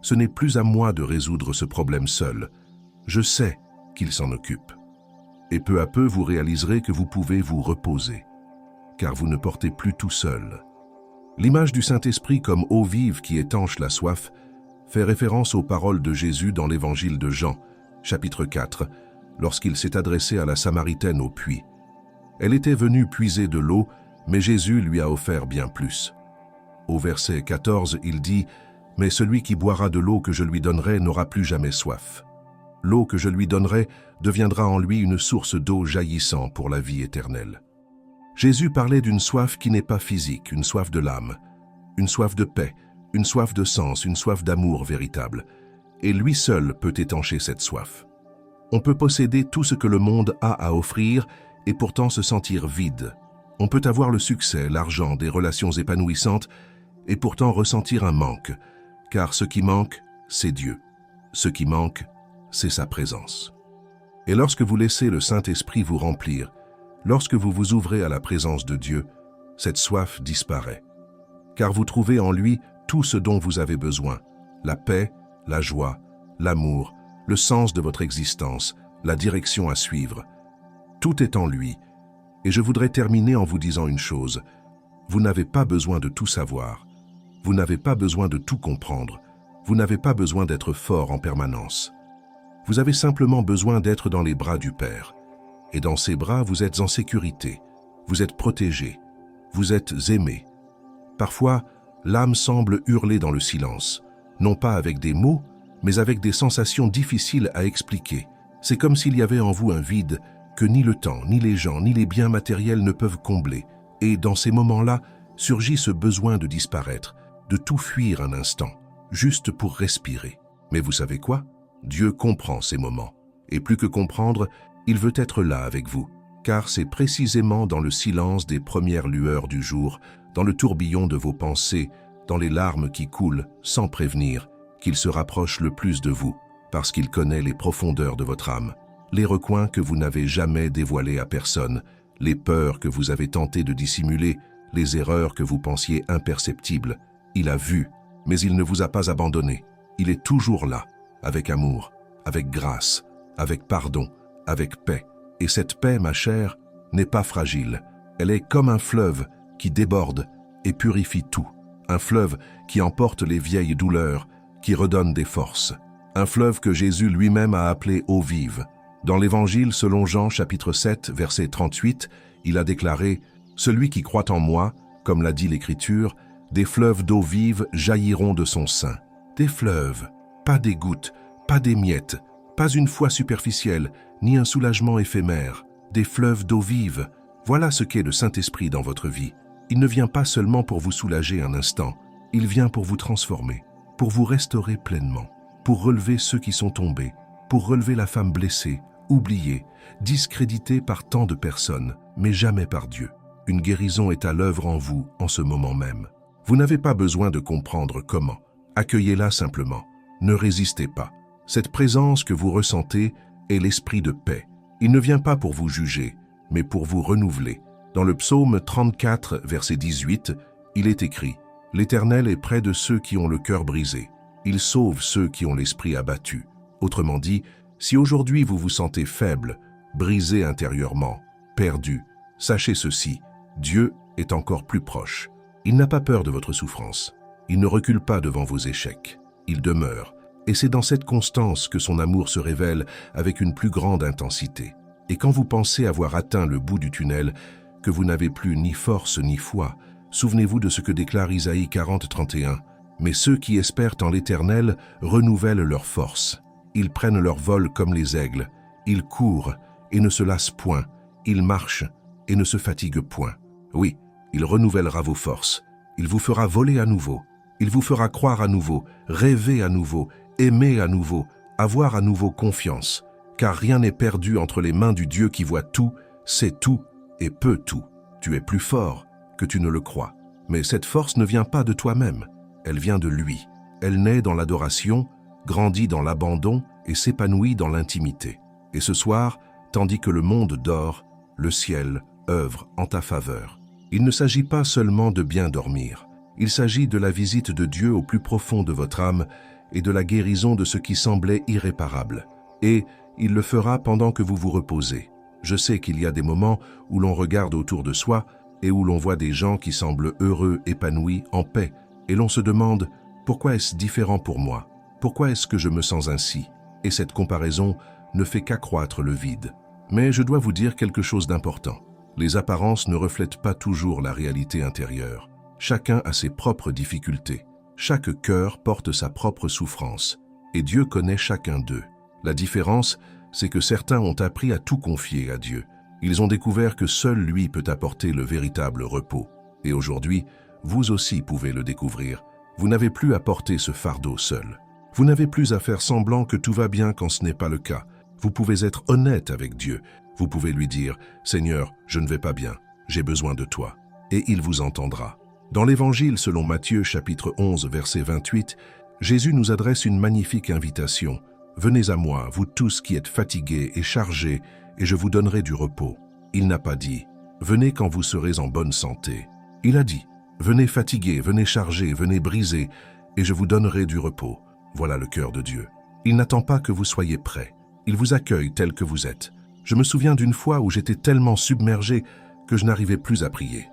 Ce n'est plus à moi de résoudre ce problème seul. Je sais qu'il s'en occupe. Et peu à peu, vous réaliserez que vous pouvez vous reposer, car vous ne portez plus tout seul. L'image du Saint-Esprit comme eau vive qui étanche la soif fait référence aux paroles de Jésus dans l'évangile de Jean, chapitre 4, lorsqu'il s'est adressé à la Samaritaine au puits. Elle était venue puiser de l'eau, mais Jésus lui a offert bien plus. Au verset 14, il dit « Mais celui qui boira de l'eau que je lui donnerai n'aura plus jamais soif. L'eau que je lui donnerai deviendra en lui une source d'eau jaillissant pour la vie éternelle. » Jésus parlait d'une soif qui n'est pas physique, une soif de l'âme, une soif de paix, une soif de sens, une soif d'amour véritable. Et lui seul peut étancher cette soif. On peut posséder tout ce que le monde a à offrir et pourtant se sentir vide. On peut avoir le succès, l'argent, des relations épanouissantes et pourtant ressentir un manque. Car ce qui manque, c'est Dieu. Ce qui manque, c'est sa présence. Et lorsque vous laissez le Saint-Esprit vous remplir, lorsque vous vous ouvrez à la présence de Dieu, cette soif disparaît. Car vous trouvez en lui tout ce dont vous avez besoin, la paix, la joie, l'amour, le sens de votre existence, la direction à suivre. Tout est en lui. Et je voudrais terminer en vous disant une chose. Vous n'avez pas besoin de tout savoir. Vous n'avez pas besoin de tout comprendre. Vous n'avez pas besoin d'être fort en permanence. Vous avez simplement besoin d'être dans les bras du Père. Et dans ses bras, vous êtes en sécurité. Vous êtes protégé. Vous êtes aimé. Parfois, l'âme semble hurler dans le silence, non pas avec des mots, mais avec des sensations difficiles à expliquer. C'est comme s'il y avait en vous un vide que ni le temps, ni les gens, ni les biens matériels ne peuvent combler. Et dans ces moments-là, surgit ce besoin de disparaître, de tout fuir un instant, juste pour respirer. Mais vous savez quoi? Dieu comprend ces moments. Et plus que comprendre, il veut être là avec vous. Car c'est précisément dans le silence des premières lueurs du jour, dans le tourbillon de vos pensées, dans les larmes qui coulent, sans prévenir, qu'il se rapproche le plus de vous, parce qu'il connaît les profondeurs de votre âme, les recoins que vous n'avez jamais dévoilés à personne, les peurs que vous avez tenté de dissimuler, les erreurs que vous pensiez imperceptibles. Il a vu, mais il ne vous a pas abandonné. Il est toujours là, avec amour, avec grâce, avec pardon, avec paix. Et cette paix, ma chère, n'est pas fragile. Elle est comme un fleuve qui déborde et purifie tout. Un fleuve qui emporte les vieilles douleurs, qui redonne des forces. Un fleuve que Jésus lui-même a appelé eau vive. Dans l'Évangile selon Jean chapitre 7, verset 38, il a déclaré « Celui qui croit en moi, comme l'a dit l'Écriture, des fleuves d'eau vive jailliront de son sein. » Des fleuves, pas des gouttes, pas des miettes, pas une foi superficielle, ni un soulagement éphémère. Des fleuves d'eau vive, voilà ce qu'est le Saint-Esprit dans votre vie. Il ne vient pas seulement pour vous soulager un instant, il vient pour vous transformer, pour vous restaurer pleinement, pour relever ceux qui sont tombés, pour relever la femme blessée, oubliée, discréditée par tant de personnes, mais jamais par Dieu. Une guérison est à l'œuvre en vous en ce moment même. Vous n'avez pas besoin de comprendre comment. Accueillez-la simplement. Ne résistez pas. Cette présence que vous ressentez est l'esprit de paix. Il ne vient pas pour vous juger, mais pour vous renouveler. Dans le psaume 34, verset 18, il est écrit « L'Éternel est près de ceux qui ont le cœur brisé. Il sauve ceux qui ont l'esprit abattu. » Autrement dit, si aujourd'hui vous vous sentez faible, brisé intérieurement, perdu, sachez ceci, Dieu est encore plus proche. Il n'a pas peur de votre souffrance. Il ne recule pas devant vos échecs. Il demeure. Et c'est dans cette constance que son amour se révèle avec une plus grande intensité. Et quand vous pensez avoir atteint le bout du tunnel, que vous n'avez plus ni force ni foi, souvenez-vous de ce que déclare Isaïe 40, 31. « Mais ceux qui espèrent en l'Éternel renouvellent leur force. Ils prennent leur vol comme les aigles. Ils courent et ne se lassent point. Ils marchent et ne se fatiguent point. » Oui, il renouvellera vos forces. Il vous fera voler à nouveau. Il vous fera croire à nouveau, rêver à nouveau, aimer à nouveau, avoir à nouveau confiance. Car rien n'est perdu entre les mains du Dieu qui voit tout, sait tout et peut tout. Tu es plus fort que tu ne le crois. Mais cette force ne vient pas de toi-même. Elle vient de lui. Elle naît dans l'adoration, grandit dans l'abandon et s'épanouit dans l'intimité. Et ce soir, tandis que le monde dort, le ciel œuvre en ta faveur. Il ne s'agit pas seulement de bien dormir. Il s'agit de la visite de Dieu au plus profond de votre âme et de la guérison de ce qui semblait irréparable. Et il le fera pendant que vous vous reposez. Je sais qu'il y a des moments où l'on regarde autour de soi et où l'on voit des gens qui semblent heureux, épanouis, en paix, et l'on se demande « Pourquoi est-ce différent pour moi? Pourquoi est-ce que je me sens ainsi ?» Et cette comparaison ne fait qu'accroître le vide. Mais je dois vous dire quelque chose d'important. Les apparences ne reflètent pas toujours la réalité intérieure. Chacun a ses propres difficultés. Chaque cœur porte sa propre souffrance. Et Dieu connaît chacun d'eux. La différence, c'est que certains ont appris à tout confier à Dieu. Ils ont découvert que seul lui peut apporter le véritable repos. Et aujourd'hui, vous aussi pouvez le découvrir. Vous n'avez plus à porter ce fardeau seul. Vous n'avez plus à faire semblant que tout va bien quand ce n'est pas le cas. Vous pouvez être honnête avec Dieu. Vous pouvez lui dire « Seigneur, je ne vais pas bien, j'ai besoin de toi. » Et il vous entendra. Dans l'Évangile selon Matthieu chapitre 11 verset 28, Jésus nous adresse une magnifique invitation. « Venez à moi, vous tous qui êtes fatigués et chargés, et je vous donnerai du repos. » Il n'a pas dit « Venez quand vous serez en bonne santé. » Il a dit « Venez fatigués, venez chargés, venez brisés, et je vous donnerai du repos. » Voilà le cœur de Dieu. Il n'attend pas que vous soyez prêts. Il vous accueille tel que vous êtes. Je me souviens d'une fois où j'étais tellement submergé que je n'arrivais plus à prier.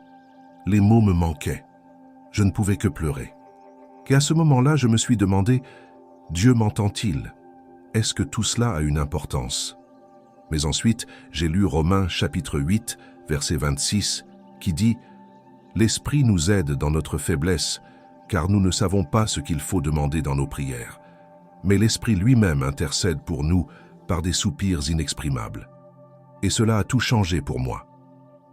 Les mots me manquaient. Je ne pouvais que pleurer. Et à ce moment-là, je me suis demandé, Dieu m'entend-il? Est-ce que tout cela a une importance? Mais ensuite, j'ai lu Romains chapitre 8, verset 26, qui dit « L'Esprit nous aide dans notre faiblesse, car nous ne savons pas ce qu'il faut demander dans nos prières. Mais l'Esprit lui-même intercède pour nous par des soupirs inexprimables. » Et cela a tout changé pour moi.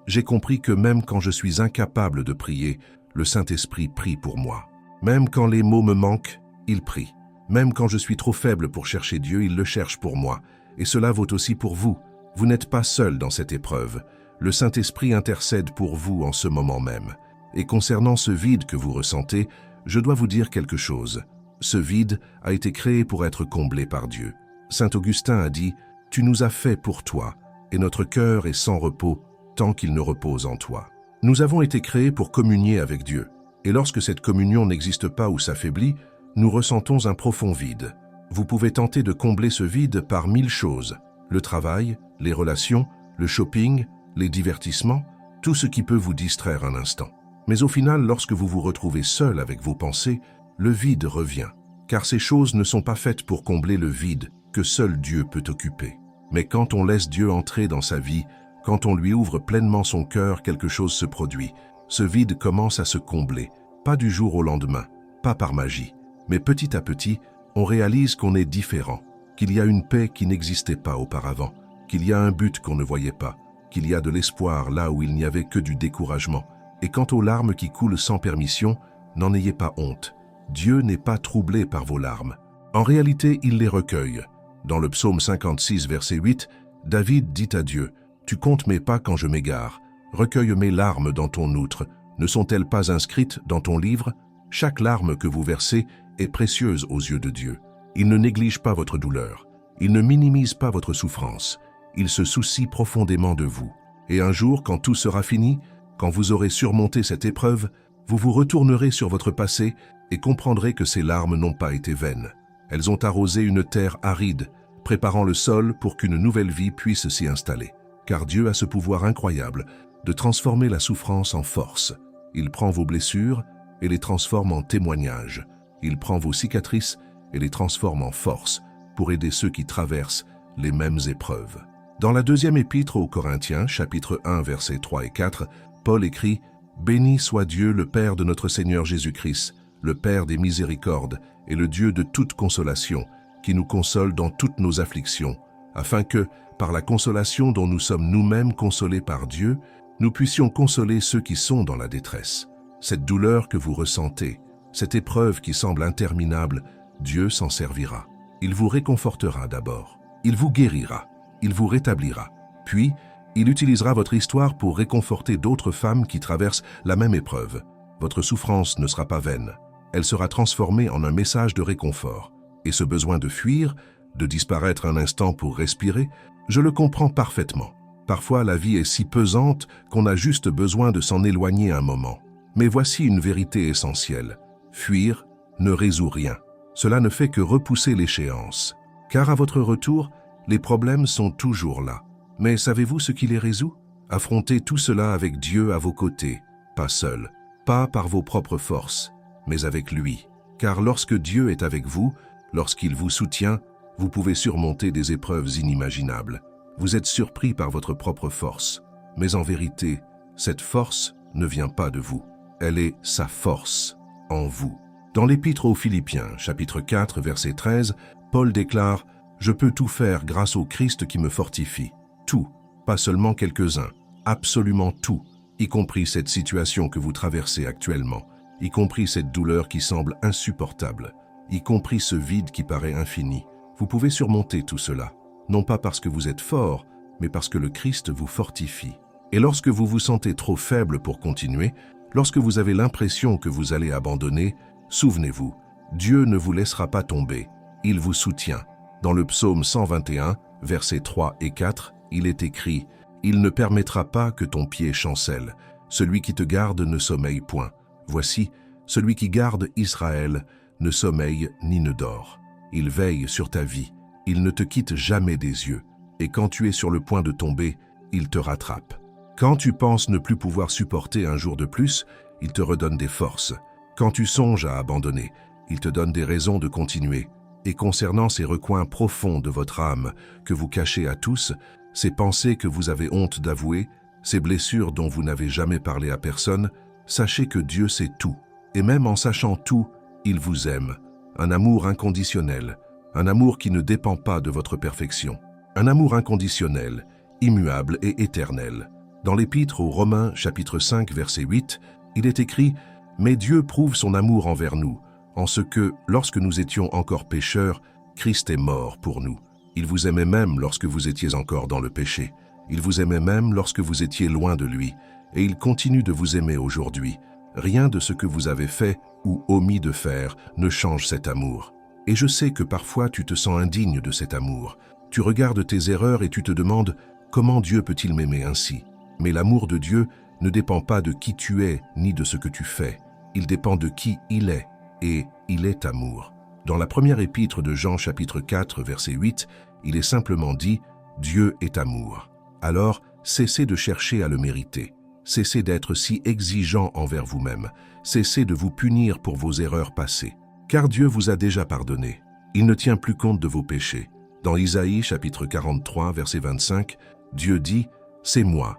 J'ai compris que même quand je suis incapable de prier, le Saint-Esprit prie pour moi. Même quand les mots me manquent, il prie. Même quand je suis trop faible pour chercher Dieu, il le cherche pour moi. Et cela vaut aussi pour vous. Vous n'êtes pas seul dans cette épreuve. Le Saint-Esprit intercède pour vous en ce moment même. Et concernant ce vide que vous ressentez, je dois vous dire quelque chose. Ce vide a été créé pour être comblé par Dieu. Saint Augustin a dit « Tu nous as fait pour toi, et notre cœur est sans repos tant qu'il ne repose en toi. » Nous avons été créés pour communier avec Dieu. Et lorsque cette communion n'existe pas ou s'affaiblit, nous ressentons un profond vide. Vous pouvez tenter de combler ce vide par 1000 choses. Le travail, les relations, le shopping, les divertissements, tout ce qui peut vous distraire un instant. Mais au final, lorsque vous vous retrouvez seul avec vos pensées, le vide revient. Car ces choses ne sont pas faites pour combler le vide que seul Dieu peut occuper. Mais quand on laisse Dieu entrer dans sa vie, quand on lui ouvre pleinement son cœur, quelque chose se produit. Ce vide commence à se combler, pas du jour au lendemain, pas par magie, mais petit à petit, on réalise qu'on est différent, qu'il y a une paix qui n'existait pas auparavant, qu'il y a un but qu'on ne voyait pas, qu'il y a de l'espoir là où il n'y avait que du découragement. Et quant aux larmes qui coulent sans permission, n'en ayez pas honte. Dieu n'est pas troublé par vos larmes. En réalité, il les recueille. Dans le psaume 56, verset 8, David dit à Dieu, « Tu comptes mes pas quand je m'égare. Recueille mes larmes dans ton outre. Ne sont-elles pas inscrites dans ton livre? Chaque larme que vous versez est précieuse aux yeux de Dieu. Il ne néglige pas votre douleur. Il ne minimise pas votre souffrance. Il se soucie profondément de vous. Et un jour, quand tout sera fini, quand vous aurez surmonté cette épreuve, vous vous retournerez sur votre passé et comprendrez que ces larmes n'ont pas été vaines. Elles ont arrosé une terre aride, préparant le sol pour qu'une nouvelle vie puisse s'y installer. Car Dieu a ce pouvoir incroyable de transformer la souffrance en force. Il prend vos blessures et les transforme en témoignages. Il prend vos cicatrices et les transforme en force pour aider ceux qui traversent les mêmes épreuves. Dans la deuxième épître aux Corinthiens, chapitre 1, versets 3 et 4, Paul écrit « Béni soit Dieu, le Père de notre Seigneur Jésus-Christ, le Père des miséricordes et le Dieu de toute consolation, qui nous console dans toutes nos afflictions, afin que, par la consolation dont nous sommes nous-mêmes consolés par Dieu, nous puissions consoler ceux qui sont dans la détresse. Cette douleur que vous ressentez, cette épreuve qui semble interminable, Dieu s'en servira. Il vous réconfortera d'abord. Il vous guérira. Il vous rétablira. Puis, il utilisera votre histoire pour réconforter d'autres femmes qui traversent la même épreuve. Votre souffrance ne sera pas vaine. Elle sera transformée en un message de réconfort. Et ce besoin de fuir, de disparaître un instant pour respirer, je le comprends parfaitement. Parfois, la vie est si pesante qu'on a juste besoin de s'en éloigner un moment. Mais voici une vérité essentielle. Fuir ne résout rien. Cela ne fait que repousser l'échéance. Car à votre retour, les problèmes sont toujours là. Mais savez-vous ce qui les résout? Affrontez tout cela avec Dieu à vos côtés, pas seul, pas par vos propres forces, mais avec lui. Car lorsque Dieu est avec vous, lorsqu'il vous soutient, vous pouvez surmonter des épreuves inimaginables. Vous êtes surpris par votre propre force. Mais en vérité, cette force ne vient pas de vous. Elle est sa force en vous. Dans l'Épître aux Philippiens, chapitre 4, verset 13, Paul déclare « Je peux tout faire grâce au Christ qui me fortifie. » Tout, pas seulement quelques-uns, absolument tout, y compris cette situation que vous traversez actuellement, y compris cette douleur qui semble insupportable, y compris ce vide qui paraît infini. Vous pouvez surmonter tout cela, non pas parce que vous êtes fort, mais parce que le Christ vous fortifie. Et lorsque vous vous sentez trop faible pour continuer, lorsque vous avez l'impression que vous allez abandonner, souvenez-vous, Dieu ne vous laissera pas tomber, il vous soutient. Dans le psaume 121, versets 3 et 4, il est écrit « Il ne permettra pas que ton pied chancelle. Celui qui te garde ne sommeille point. Voici, celui qui garde Israël ne sommeille ni ne dort. Il veille sur ta vie. Il ne te quitte jamais des yeux. Et quand tu es sur le point de tomber, il te rattrape. Quand tu penses ne plus pouvoir supporter un jour de plus, il te redonne des forces. Quand tu songes à abandonner, il te donne des raisons de continuer. Et concernant ces recoins profonds de votre âme que vous cachez à tous, ces pensées que vous avez honte d'avouer, ces blessures dont vous n'avez jamais parlé à personne, sachez que Dieu sait tout. Et même en sachant tout, il vous aime. Un amour inconditionnel, un amour qui ne dépend pas de votre perfection. Un amour inconditionnel, immuable et éternel. Dans l'Épître aux Romains, chapitre 5, verset 8, il est écrit « Mais Dieu prouve son amour envers nous, en ce que, lorsque nous étions encore pécheurs, Christ est mort pour nous. Il vous aimait même lorsque vous étiez encore dans le péché. Il vous aimait même lorsque vous étiez loin de lui. Et il continue de vous aimer aujourd'hui. Rien de ce que vous avez fait ou omis de faire ne change cet amour. Et je sais que parfois tu te sens indigne de cet amour. Tu regardes tes erreurs et tu te demandes « Comment Dieu peut-il m'aimer ainsi ?» Mais l'amour de Dieu ne dépend pas de qui tu es ni de ce que tu fais. Il dépend de qui il est. Et il est amour. Dans la première épître de Jean chapitre 4 verset 8, il est simplement dit « Dieu est amour ». Alors, cessez de chercher à le mériter. Cessez d'être si exigeant envers vous-même. Cessez de vous punir pour vos erreurs passées. Car Dieu vous a déjà pardonné. Il ne tient plus compte de vos péchés. Dans Isaïe chapitre 43 verset 25, Dieu dit « C'est moi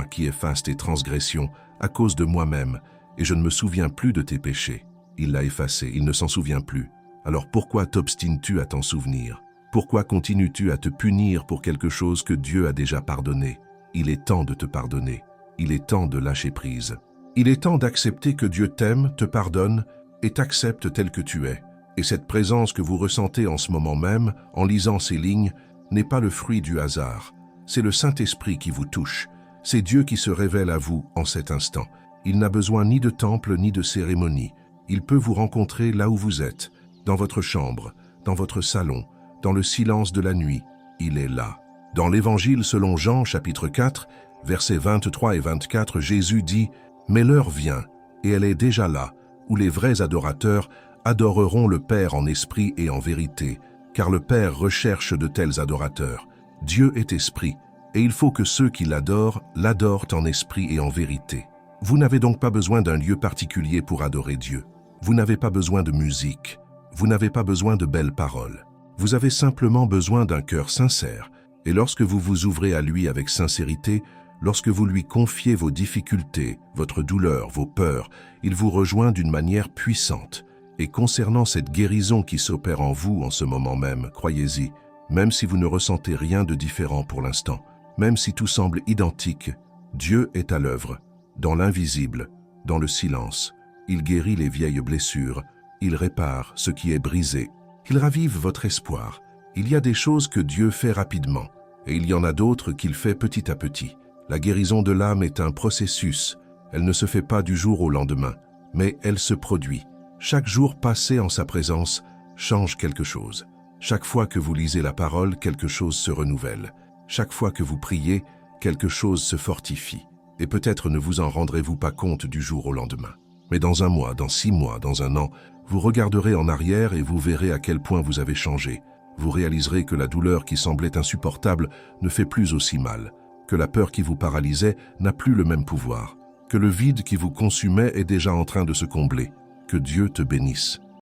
qui efface tes transgressions à cause de moi-même, et je ne me souviens plus de tes péchés. » Il l'a effacé, il ne s'en souvient plus. Alors pourquoi t'obstines-tu à t'en souvenir? Pourquoi continues-tu à te punir pour quelque chose que Dieu a déjà pardonné? Il est temps de te pardonner. Il est temps de lâcher prise. Il est temps d'accepter que Dieu t'aime, te pardonne et t'accepte tel que tu es. Et cette présence que vous ressentez en ce moment même, en lisant ces lignes, n'est pas le fruit du hasard. C'est le Saint-Esprit qui vous touche. C'est Dieu qui se révèle à vous en cet instant. Il n'a besoin ni de temple ni de cérémonie. Il peut vous rencontrer là où vous êtes, dans votre chambre, dans votre salon, dans le silence de la nuit. Il est là. Dans l'Évangile selon Jean, chapitre 4, versets 23 et 24, Jésus dit « Mais l'heure vient, et elle est déjà là, où les vrais adorateurs adoreront le Père en esprit et en vérité, car le Père recherche de tels adorateurs. Dieu est esprit, et il faut que ceux qui l'adorent en esprit et en vérité. » Vous n'avez donc pas besoin d'un lieu particulier pour adorer Dieu. Vous n'avez pas besoin de musique. Vous n'avez pas besoin de belles paroles. Vous avez simplement besoin d'un cœur sincère. Et lorsque vous vous ouvrez à lui avec sincérité, lorsque vous lui confiez vos difficultés, votre douleur, vos peurs, il vous rejoint d'une manière puissante. Et concernant cette guérison qui s'opère en vous en ce moment même, croyez-y, même si vous ne ressentez rien de différent pour l'instant, même si tout semble identique, Dieu est à l'œuvre. Dans l'invisible, dans le silence, il guérit les vieilles blessures, il répare ce qui est brisé, il ravive votre espoir. Il y a des choses que Dieu fait rapidement, et il y en a d'autres qu'il fait petit à petit. La guérison de l'âme est un processus, elle ne se fait pas du jour au lendemain, mais elle se produit. Chaque jour passé en sa présence change quelque chose. Chaque fois que vous lisez la parole, quelque chose se renouvelle. Chaque fois que vous priez, quelque chose se fortifie. Et peut-être ne vous en rendrez-vous pas compte du jour au lendemain. Mais dans un mois, dans 6 mois, dans un an, vous regarderez en arrière et vous verrez à quel point vous avez changé. Vous réaliserez que la douleur qui semblait insupportable ne fait plus aussi mal, que la peur qui vous paralysait n'a plus le même pouvoir, que le vide qui vous consumait est déjà en train de se combler. Que Dieu te bénisse.